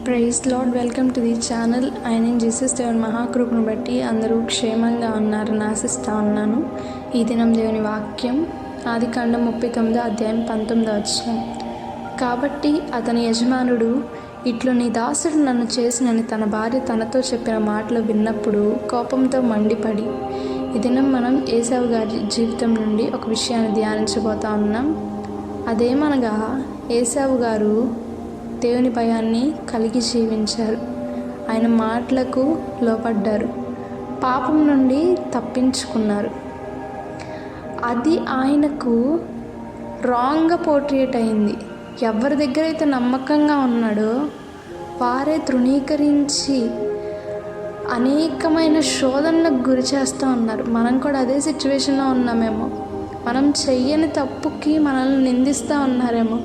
Praise lord, welcome to the channel. ఆయన Jesus దేవుని మహాకృపను బట్టి అందరూ క్షేమంగా ఉన్నారని ఆశిస్తూ ఉన్నాను. ఈ దినం దేవుని వాక్యం ఆదికాండం 39 అధ్యాయం 19 వచనం. కాబట్టి అతని యజమానుడు, ఇట్లు నీ దాసుడు నన్ను చేసినని తన భార్య తనతో చెప్పిన మాటలు విన్నప్పుడు కోపంతో మండిపడి. ఈ దినం మనం ఏశావు గారి జీవితం నుండి ఒక విషయాన్ని ధ్యానించబోతా ఉన్నాం. అదేమనగా, ఏశావు గారు దేవుని భయాన్ని కలిగి జీవించారు. ఆయన మాటలకు లోపడ్డారు, పాపం నుండి తప్పించుకున్నారు. అది ఆయనకు రాంగ్గా పోర్ట్రేట్ అయింది. ఎవరి దగ్గర అయితే నమ్మకంగా ఉన్నాడో వారే తృణీకరించి అనేకమైన శోధనలకు గురి చేస్తూ ఉన్నారు. మనం కూడా అదే సిచ్యువేషన్లో ఉన్నామేమో. మనం చెయ్యని తప్పుకి మనల్ని నిందిస్తూ ఉన్నారేమో.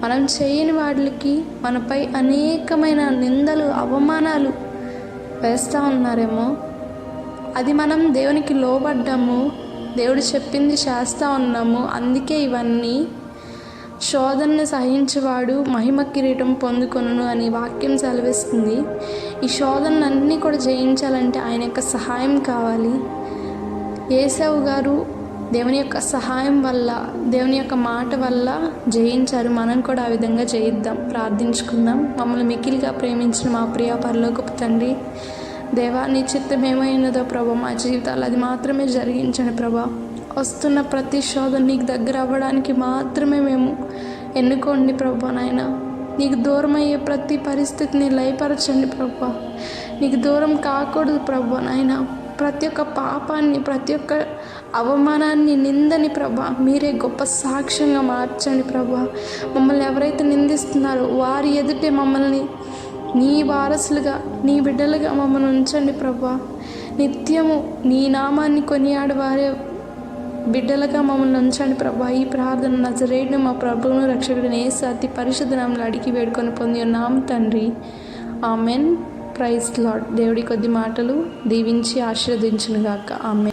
మనం చేయని వాటికి మనపై అనేకమైన నిందలు, అవమానాలు వేస్తూ ఉన్నారేమో. అది మనం దేవునికి లోబడ్డాము, దేవుడు చెప్పింది చేస్తూ ఉన్నాము. అందుకే ఇవన్నీ శోధనను సహించేవాడు మహిమ కిరీటం పొందుకొనును అని వాక్యం సెలవిస్తుంది. ఈ శోధనలన్నీ కూడా జయించాలంటే ఆయన యొక్క సహాయం కావాలి. ఏశావు గారు దేవుని యొక్క సహాయం వల్ల, దేవుని యొక్క మాట వల్ల జయించారు. మనం కూడా ఆ విధంగా జయిద్దాం. ప్రార్థించుకుందాం. మమ్మల్ని మిక్కిలిగా ప్రేమించిన మా ప్రియ పరలోకపు తండ్రి, దేవా, నీ చిత్తం ఏమైనదో ప్రభా మా జీవితాలు అది మాత్రమే జరిగించండి ప్రభా. వస్తున్న ప్రతి శోధన నీకు దగ్గర అవ్వడానికి మాత్రమే మేము ఎన్నుకోండి ప్రభా. నాయన, నీకు దూరం అయ్యే ప్రతి పరిస్థితిని లయపరచండి ప్రభా. నీకు దూరం కాకూడదు ప్రభా. నాయన, ప్రతి ఒక్క పాపాన్ని, ప్రతి ఒక్క అవమానాన్ని, నిందని ప్రభా మీరే గొప్ప సాక్ష్యంగా మార్చండి ప్రభా. మమ్మల్ని ఎవరైతే నిందిస్తున్నారో వారి ఎదుటే మమ్మల్ని నీ వారసులుగా, నీ బిడ్డలుగా మమ్మల్ని ఉంచండి ప్రభా. నిత్యము నీ నామాన్ని కొనియాడవారే బిడ్డలుగా మమ్మల్ని ఉంచండి ప్రభా. ఈ ప్రార్థన నజరేయుడైన మా ప్రభువును రక్షకుడిని యేసు అతి పరిశుద్ధ నామములో అడిగి వేడుకొని పొంది ఉన్నాం తండ్రి. ఆమెన్. Praise lord. దేవుడి కొద్ది మాటలు దీవించి ఆశీర్వదించునుగాక. ఆమెన్.